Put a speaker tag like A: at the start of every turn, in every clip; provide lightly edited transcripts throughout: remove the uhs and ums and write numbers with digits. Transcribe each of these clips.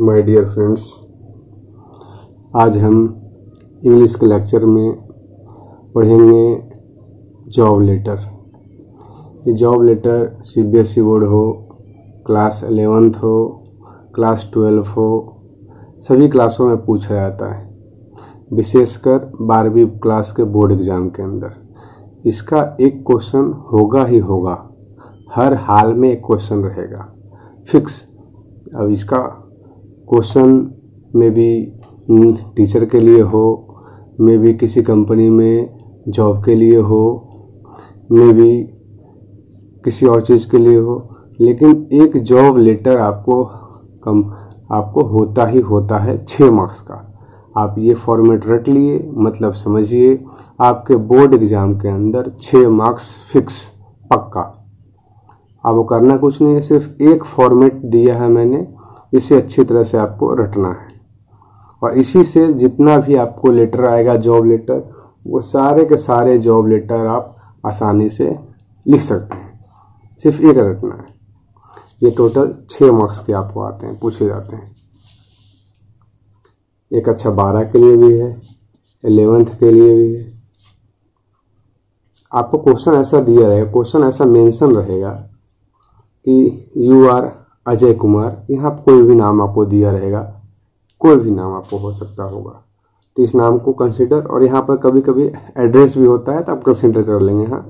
A: My dear friends, आज हम English के लेक्चर में पढ़ेंगे जॉब लेटर। ये जॉब लेटर सीबीएसई बोर्ड हो, क्लास 11th हो, क्लास 12 हो, सभी क्लासों में पूछा जाता है, विशेषकर 12वीं क्लास के बोर्ड एग्ज़ाम के अंदर। इसका एक क्वेश्चन होगा ही होगा, हर हाल में एक क्वेश्चन रहेगा फिक्स। अब इसका क्वेश्चन में भी टीचर के लिए हो, में भी किसी कंपनी में जॉब के लिए हो, में भी किसी और चीज़ के लिए हो, लेकिन एक जॉब लेटर आपको होता ही होता है 6 मार्क्स का। आप ये फॉर्मेट रट लिए, मतलब समझिए आपके बोर्ड एग्ज़ाम के अंदर 6 मार्क्स फिक्स पक्का। आपको करना कुछ नहीं है, सिर्फ एक फॉर्मेट दिया है मैंने, इसे अच्छी तरह से आपको रटना है और इसी से जितना भी आपको लेटर आएगा जॉब लेटर, वो सारे के सारे जॉब लेटर आप आसानी से लिख सकते हैं। सिर्फ एक रटना है। ये टोटल 6 मार्क्स के आपको आते हैं, पूछे जाते हैं। एक अच्छा 12 के लिए भी है, 11th के लिए भी है। आपको क्वेश्चन ऐसा दिया रहेगा, क्वेश्चन ऐसा मेंशन रहेगा कि यू आर अजय कुमार। यहाँ कोई भी नाम आपको दिया रहेगा, कोई भी नाम आपको हो सकता होगा, तो इस नाम को कंसिडर। और यहाँ पर कभी कभी एड्रेस भी होता है तो आप कंसिडर कर लेंगे। यहाँ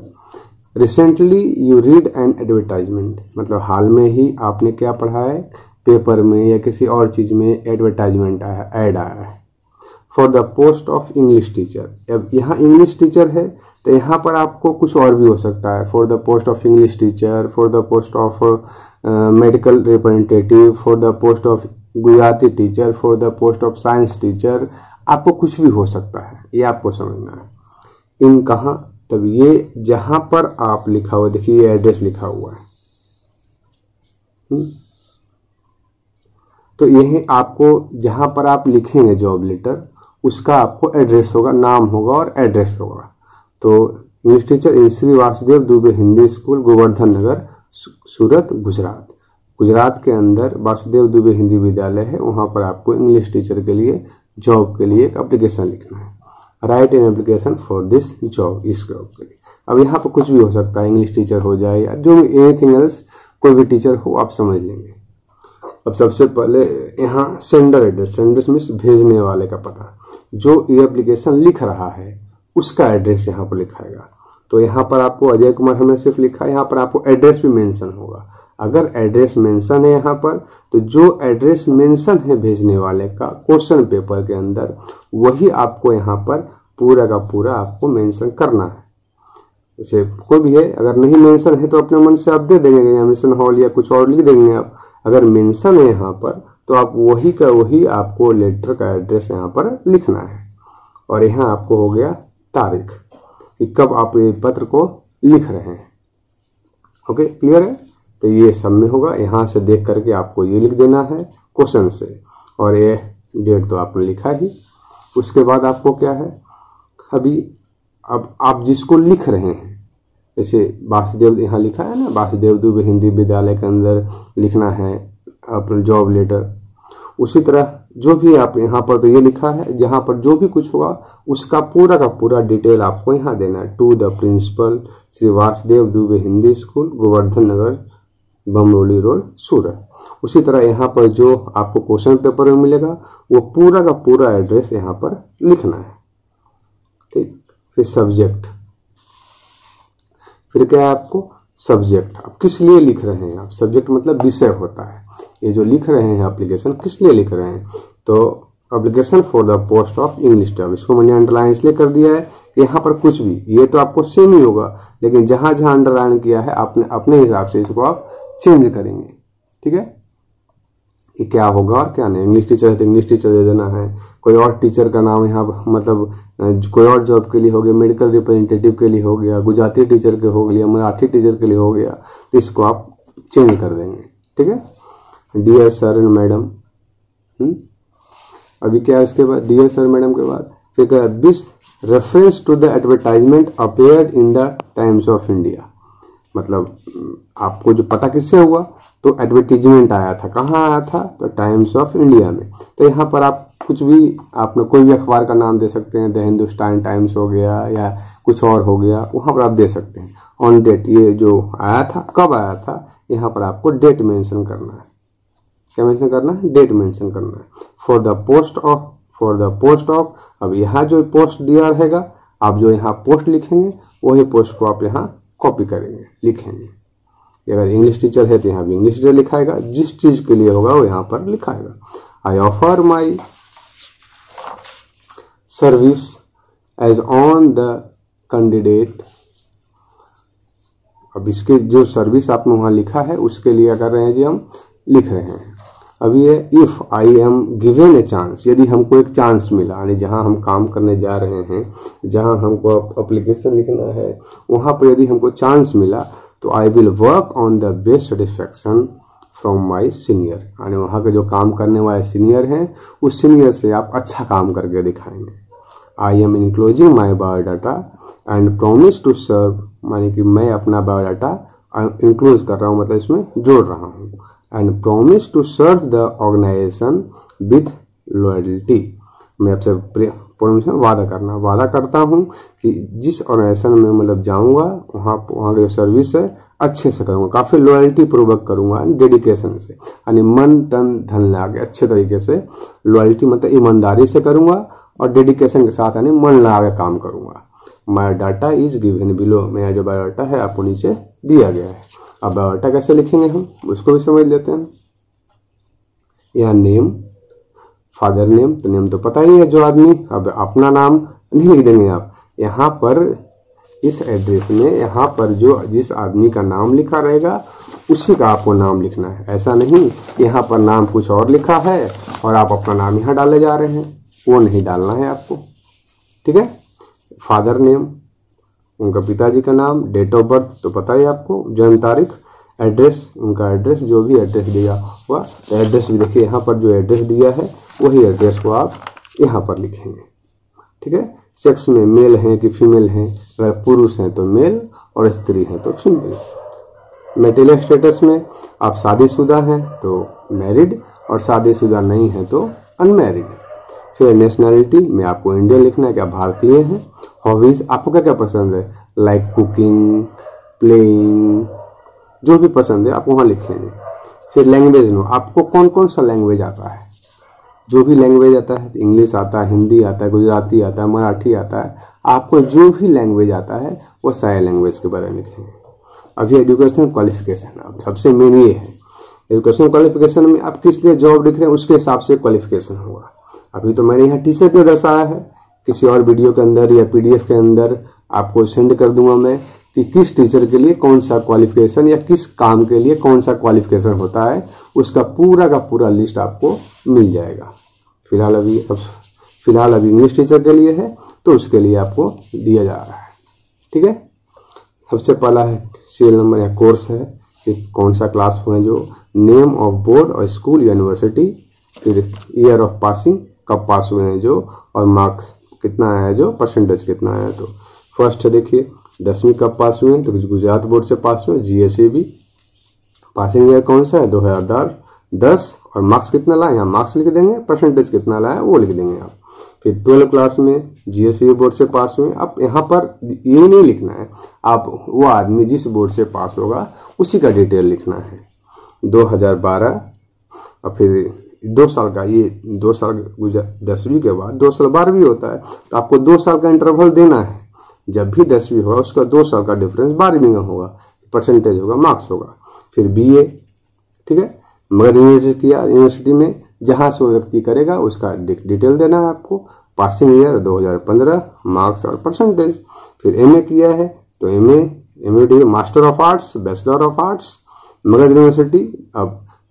A: recently you read an advertisement, मतलब हाल में ही आपने क्या पढ़ा है, पेपर में या किसी और चीज़ में एडवर्टाइजमेंट आया, ऐड आया है for the post of English teacher. अब यहाँ इंग्लिश टीचर है तो यहाँ पर आपको कुछ और भी हो सकता है, for the post of English teacher, for the post of medical representative, for the post of Gujarati teacher, for the post of science teacher. आपको कुछ भी हो सकता है, ये आपको समझना है। इन कहाँ, तब ये जहाँ पर आप लिखा हुआ, देखिए ये एड्रेस लिखा हुआ है, तो यही आपको जहाँ पर आप लिखेंगे जॉब लेटर, उसका आपको एड्रेस होगा, नाम होगा और एड्रेस होगा। तो English teacher in Shri Vasudev Dubey Hindi school, Govardhan Nagar, Surat, Gujarat. Gujarat के अंदर वासुदेव दुबे हिंदी विद्यालय है, वहाँ पर आपको इंग्लिश टीचर के लिए, जॉब के लिए एक एप्लीकेशन लिखना है। Right an application for this job, इस जॉब के लिए। अब यहाँ पर कुछ भी हो सकता है, इंग्लिश टीचर हो जाए या जो भी एनीथिंग एल्स, कोई भी टीचर हो, आप समझ लेंगे। अब सबसे पहले यहाँ सेंडर एड्रेस, सेंडर मीन्स भेजने वाले का पता, जो ये एप्लीकेशन लिख रहा है उसका एड्रेस यहाँ पर लिखाएगा। तो यहाँ पर आपको अजय कुमार हमने सिर्फ लिखा है, यहाँ पर आपको एड्रेस भी मेंशन होगा। अगर एड्रेस मेंशन है यहाँ पर, तो जो एड्रेस मेंशन है भेजने वाले का क्वेश्चन पेपर के अंदर, वही आपको यहाँ पर पूरा का पूरा आपको मेंशन करना है। जैसे कोई भी है, अगर नहीं मेंशन है तो अपने मन से आप दे देंगे, या मिशन हॉल या कुछ और लिख देंगे आप। अगर मेंशन है यहाँ पर, तो आप वही का वही आपको लेटर का एड्रेस यहाँ पर लिखना है। और यहाँ आपको हो गया तारीख कि कब आप ये पत्र को लिख रहे हैं। ओके, क्लियर है? तो ये सब में होगा, यहाँ से देख करके आपको ये लिख देना है क्वेश्चन से, और ये डेट तो आपने लिखा ही। उसके बाद आपको क्या है, अब आप जिसको लिख रहे हैं, जैसे वासुदेव यहाँ लिखा है ना, वासुदेव दुबे हिंदी विद्यालय के अंदर लिखना है अपना जॉब लेटर। उसी तरह जो भी आप यहाँ पर तो ये लिखा है, जहाँ पर जो भी कुछ होगा उसका पूरा का पूरा डिटेल आपको यहाँ देना है। To the principal, Shri Vasudev Dubey Hindi school, Govardhan Nagar, Bamroli road, Surat. उसी तरह यहाँ पर जो आपको क्वेश्चन पेपर में मिलेगा, वो पूरा का पूरा एड्रेस यहाँ पर लिखना है। ठीक, फिर सब्जेक्ट, फिर क्या है आपको सब्जेक्ट, आप किस लिए लिख रहे हैं। आप सब्जेक्ट मतलब विषय होता है। ये जो लिख रहे हैं एप्लीकेशन, किस लिए लिख रहे हैं, तो application for the post of English teacher. इसको मैंने अंडरलाइन इसलिए कर दिया है कि यहाँ पर कुछ भी, ये तो आपको सेम ही होगा, लेकिन जहां जहां अंडरलाइन किया है आपने अपने हिसाब से इसको आप चेंज करेंगे। ठीक है, कि क्या होगा और क्या नहीं। इंग्लिश टीचर है तो इंग्लिश टीचर दे देना है, कोई और टीचर का नाम यहाँ मतलब कोई और जॉब के लिए हो गया, मेडिकल रिप्रेजेंटेटिव के लिए हो गया, गुजराती टीचर के हो गया, मराठी टीचर के लिए हो गया, तो इसको आप चेंज कर देंगे। ठीक है, डियर सर एंड मैडम। अभी क्या है उसके बाद, डियर सर मैडम के बाद फिर क्या, this reference to the advertisement appear in the Times of India. मतलब आपको जो पता किससे हुआ, तो एडवर्टीजमेंट आया था, कहाँ आया था, तो टाइम्स ऑफ इंडिया में। तो यहाँ पर आप कुछ भी, आपने कोई भी अखबार का नाम दे सकते हैं, द हिंदुस्तान टाइम्स हो गया या कुछ और हो गया, वहाँ पर आप दे सकते हैं। ऑन डेट, ये जो आया था कब आया था, यहाँ पर आपको डेट मेंशन करना है। क्या मेंशन करना है, डेट मेंशन करना है। फॉर द पोस्ट ऑफ, अब यहाँ जो पोस्ट दिया रहेगा, आप जो यहाँ पोस्ट लिखेंगे वही पोस्ट को आप यहाँ कॉपी करेंगे, लिखेंगे। अगर इंग्लिश टीचर है तो यहाँ भी इंग्लिश टीचर लिखाएगा, जिस चीज के लिए होगा वो यहाँ पर लिखाएगा। I offer my service as on the candidate. अब इसके जो सर्विस आपने वहां लिखा है उसके लिए कर रहे हैं जी, हम लिख रहे हैं। अब ये if I am given a chance, यदि हमको एक चांस मिला, यानी जहां हम काम करने जा रहे हैं, जहां हमको एप्लीकेशन लिखना है, वहां पर यदि हमको चांस मिला तो I will work on the best satisfaction from my senior, यानी वहाँ के जो काम करने वाले सीनियर हैं उस सीनियर से आप अच्छा काम करके दिखाएंगे। I am enclosing my biodata and promise to serve, मानी कि मैं अपना बायोडाटा इंक्लोज कर रहा हूँ, मतलब इसमें जोड़ रहा हूँ। And promise to serve the organisation with loyalty, मैं आपसे परमिशन वादा करता हूँ कि जिस ऑर्गेनाइजेशन में मतलब जाऊँगा वहाँ की जो सर्विस है अच्छे से करूँगा, काफ़ी लॉयल्टी पूर्वक करूँगा, डेडिकेशन से, यानी मन तन धन लगा के अच्छे तरीके से। लॉयल्टी मतलब ईमानदारी से करूँगा और डेडिकेशन के साथ, यानी मन लगा के काम करूँगा। माई डाटा इज गिवन बिलो, मेरा जो बायोडाटा है आपको नीचे दिया गया है। अब बायोडाटा कैसे लिखेंगे हम उसको भी समझ लेते हैं। यहाँ नेम, फादर नेम, तो नेम तो पता ही है जो आदमी, अब अपना नाम नहीं लिख देंगे आप यहाँ पर। इस एड्रेस में यहाँ पर जो जिस आदमी का नाम लिखा रहेगा उसी का आपको नाम लिखना है। ऐसा नहीं यहाँ पर नाम कुछ और लिखा है और आप अपना नाम यहाँ डाले जा रहे हैं, वो नहीं डालना है आपको, ठीक है। फादर नेम, उनका पिताजी का नाम, डेट ऑफ बर्थ तो पता ही आपको, जन्म तारीख, एड्रेस, उनका एड्रेस, जो भी एड्रेस दिया हुआ, तो एड्रेस भी देखिए यहाँ पर जो एड्रेस दिया है वही एड्रेस को आप यहाँ पर लिखेंगे, ठीक है। सेक्स में मेल हैं कि फीमेल हैं, अगर पुरुष हैं तो मेल और स्त्री हैं तो फीमेल। मैरिटल स्टेटस में आप शादीशुदा हैं तो मैरिड और शादीशुदा नहीं हैं तो अनमैरिड। फिर नेशनैलिटी में आपको इंडियन लिखना है, क्या भारतीय हैं। हॉबीज, आपको क्या क्या पसंद है, लाइक कुकिंग, प्लेइंग, जो भी पसंद है आप वहाँ लिखेंगे। फिर लैंग्वेज नो, आपको कौन कौन सा लैंग्वेज आता है, जो भी लैंग्वेज आता है, इंग्लिश आता है, हिंदी आता है, गुजराती आता है, मराठी आता है, आपको जो भी लैंग्वेज आता है वो सारे लैंग्वेज के बारे में लिखेंगे। अभी एजुकेशन क्वालिफिकेशन, अब सबसे मेन ये है, एजुकेशन क्वालिफिकेशन में आप किस लिए जॉब लिख रहे हैं उसके हिसाब से क्वालिफिकेशन होगा। अभी तो मैंने यहाँ टीचर के दर्शाया है, किसी और वीडियो के अंदर या पीडीएफ के अंदर आपको सेंड कर दूंगा मैं कि किस टीचर के लिए कौन सा क्वालिफिकेशन या किस काम के लिए कौन सा क्वालिफिकेशन होता है, उसका पूरा का पूरा लिस्ट आपको मिल जाएगा। फिलहाल अभी इंग्लिश टीचर के लिए है तो उसके लिए आपको दिया जा रहा है, ठीक है। सबसे पहला है सीरियल नंबर या कोर्स है कि कौन सा क्लास में, जो नेम ऑफ बोर्ड और स्कूल यूनिवर्सिटी, फिर ईयर ऑफ पासिंग, कब पास हुए हैं जो, और मार्क्स कितना आया है जो, परसेंटेज कितना आया है। तो फर्स्ट देखिए 10वीं कब पास हुए हैं, तो गुजरात बोर्ड से पास हुए, GSEB। पासिंग ईयर कौन सा है, 2010, और मार्क्स कितना लाए, यहाँ मार्क्स लिख देंगे, परसेंटेज कितना लाया वो लिख देंगे आप। फिर 12 क्लास में GSEB बोर्ड से पास हुए। अब यहाँ पर ये नहीं लिखना है, आप वो आदमी जिस बोर्ड से पास होगा उसी का डिटेल लिखना है। 2012, और फिर 2 साल का, ये 2 साल 10वीं के बाद 2 साल 12वीं होता है, तो आपको 2 साल का इंटरवल देना है। जब भी 10वीं होगा उसका 2 साल का डिफरेंस 12वीं में होगा, परसेंटेज होगा, मार्क्स होगा। फिर BA, ठीक है। मगध यूनिवर्सिटी में जहां से वो व्यक्ति करेगा उसका डिटेल देना है आपको। पासिंग ईयर 2015, मार्क्स और परसेंटेज। फिर MA किया है तो MA master of arts, bachelor of arts, Magadh university.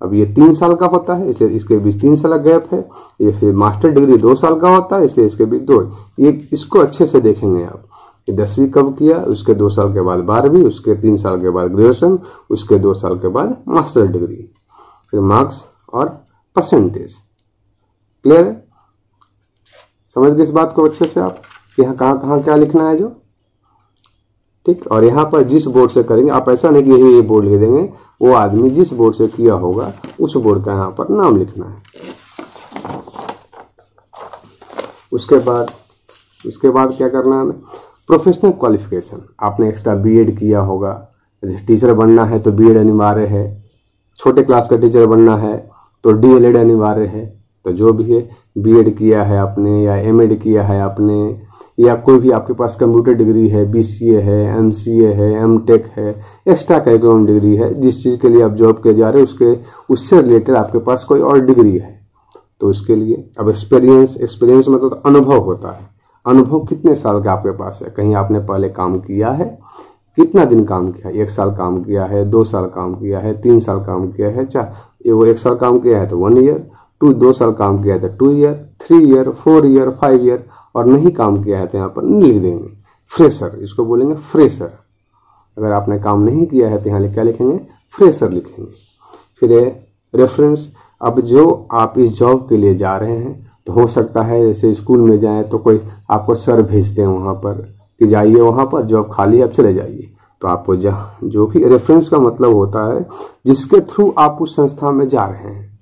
A: अब ये 3 साल का होता है इसलिए इसके बीच 3 साल का गैप है। ये फिर मास्टर डिग्री 2 साल का होता है इसलिए इसके बीच 2। ये इसको अच्छे से देखेंगे आप, 10वीं कब किया, उसके 2 साल के बाद 12वीं, उसके 3 साल के बाद ग्रेजुएशन, उसके 2 साल के बाद मास्टर डिग्री। फिर मार्क्स और परसेंटेज। क्लियर है, समझ गए इस बात को अच्छे से आप, यहाँ कहाँ कहाँ क्या लिखना है जो। ठीक। और यहाँ पर जिस बोर्ड से करेंगे आप ऐसा नहीं कि यही ये बोर्ड लिख देंगे, वो आदमी जिस बोर्ड से किया होगा उस बोर्ड का यहाँ पर नाम लिखना है। उसके बाद क्या करना है हमें, प्रोफेशनल क्वालिफिकेशन। आपने एक्स्ट्रा बीएड किया होगा, टीचर बनना है तो बीएड अनिवार्य है, छोटे क्लास का टीचर बनना है तो डीएलएड अनिवार्य है। तो जो भी है, बीएड किया है आपने या एमएड किया है आपने, या कोई भी आपके पास कंप्यूटर डिग्री है, बीसीए है, एमसीए है, एमटेक है, एक्स्ट्रा करिकुलम डिग्री है, जिस चीज़ के लिए आप जॉब के जा रहे हो उससे रिलेटेड आपके पास कोई और डिग्री है तो उसके लिए। अब एक्सपीरियंस मतलब तो अनुभव होता है। अनुभव कितने साल का आपके पास है, कहीं आपने पहले काम किया है, कितना दिन काम किया है, 1 साल काम किया है, 2 साल काम किया है, 3 साल काम किया है, वो 1 साल काम किया है तो 1 ईयर, 2 साल काम किया है तो 2 ईयर, 3 ईयर, 4 ईयर, 5 ईयर, और नहीं काम किया है तो यहाँ पर नहीं लिख देंगे फ्रेशर, इसको बोलेंगे फ्रेशर। अगर आपने काम नहीं किया है तो यहाँ क्या लिखेंगे, फ्रेशर लिखेंगे। फिर रेफरेंस, अब जो आप इस जॉब के लिए जा रहे हैं तो हो सकता है जैसे स्कूल में जाएं तो कोई आपको सर भेजते हैं वहाँ पर कि जाइए वहाँ पर जॉब खाली, आप चले जाइए। तो आपको जो भी रेफरेंस का मतलब होता है जिसके थ्रू आप उस संस्था में जा रहे हैं,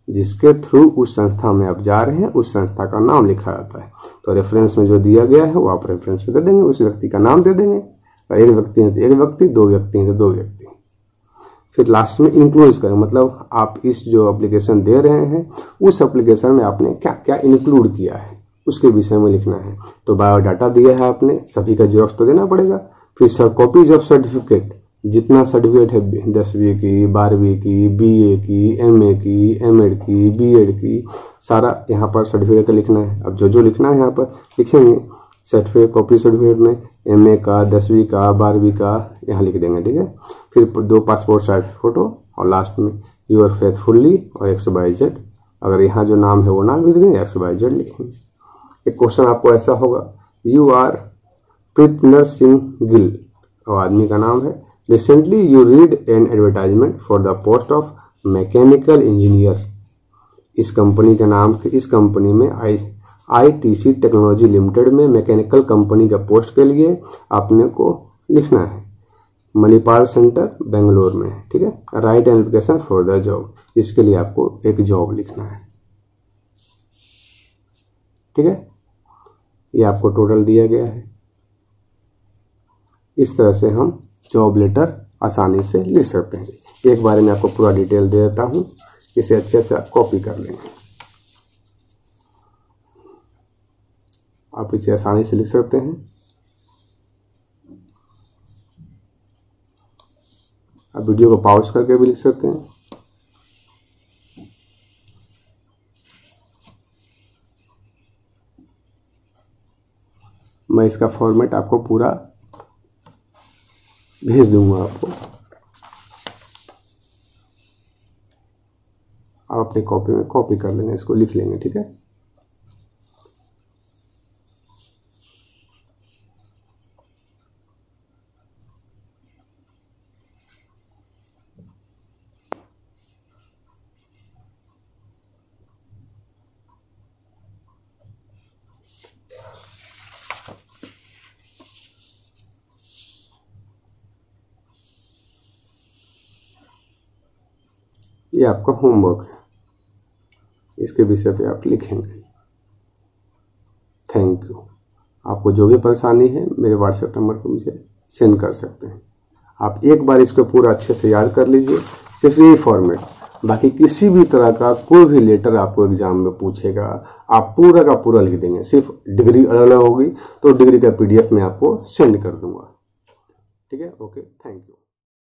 A: जिसके थ्रू उस संस्था में आप जा रहे हैं उस संस्था का नाम लिखा जाता है। तो रेफरेंस में जो दिया गया है वो आप रेफरेंस में दे देंगे, उस व्यक्ति का नाम दे देंगे। एक व्यक्ति है तो एक व्यक्ति, 2 व्यक्ति हैं तो 2 व्यक्ति। फिर लास्ट में इंक्लूड करें, मतलब आप इस जो एप्लीकेशन दे रहे हैं उस एप्लीकेशन में आपने क्या क्या इंक्लूड किया है उसके विषय में लिखना है। तो बायोडाटा दिया है आपने, सभी का जेरॉक्स तो देना पड़ेगा। फिर कॉपीज ऑफ सर्टिफिकेट, जितना सर्टिफिकेट है 10वीं की, 12वीं की, बीए की, एमए की, एमएड की, बीएड की, सारा यहाँ पर सर्टिफिकेट का लिखना है। अब जो लिखना है यहाँ पर लिखेंगे, सर्टिफिकेट, कॉपी सर्टिफिकेट में एमए का, 10वीं का, 12वीं का यहाँ लिख देंगे, ठीक है। फिर 2 पासपोर्ट साइज फोटो और लास्ट में योर फेथफुल्ली और XYZ। अगर यहाँ जो नाम है वो नाम लिख देंगे, XYZ लिखेंगे। एक क्वेश्चन आपको ऐसा होगा, यू आर प्रीतनर सिंह गिल और आदमी का नाम है, recently you read an advertisement for the post of mechanical engineer. इस कंपनी का नाम, इस कंपनी में ITC टेक्नोलॉजी लिमिटेड में मैकेनिकल कंपनी का पोस्ट के लिए आपने को लिखना है, मणिपाल सेंटर बेंगलोर में, ठीक है। Right an application for the job, इसके लिए आपको एक जॉब लिखना है, ठीक है। ये आपको टोटल दिया गया है। इस तरह से हम जॉब लेटर आसानी से लिख सकते हैं। एक बार मैं आपको पूरा डिटेल दे देता हूं, इसे अच्छे से आप कॉपी कर लेंगे। आप इसे आसानी से लिख सकते हैं। आप वीडियो को पॉज करके भी लिख सकते हैं। मैं इसका फॉर्मेट आपको पूरा भेज दूंगा आपको, आप अपनी कॉपी में कॉपी कर लेंगे, इसको लिख लेंगे, ठीक है। ये आपका होमवर्क है, इसके विषय पे आप लिखेंगे। Thank you. आपको जो भी परेशानी है मेरे व्हाट्सएप नंबर पर मुझे सेंड कर सकते हैं। आप एक बार इसको पूरा अच्छे से याद कर लीजिए, सिर्फ यही फॉर्मेट। बाकी किसी भी तरह का कोई भी लेटर आपको एग्जाम में पूछेगा आप पूरा का पूरा लिख देंगे। सिर्फ डिग्री अलग अलग होगी तो डिग्री का PDF मैं आपको सेंड कर दूंगा, ठीक है। Okay, thank you.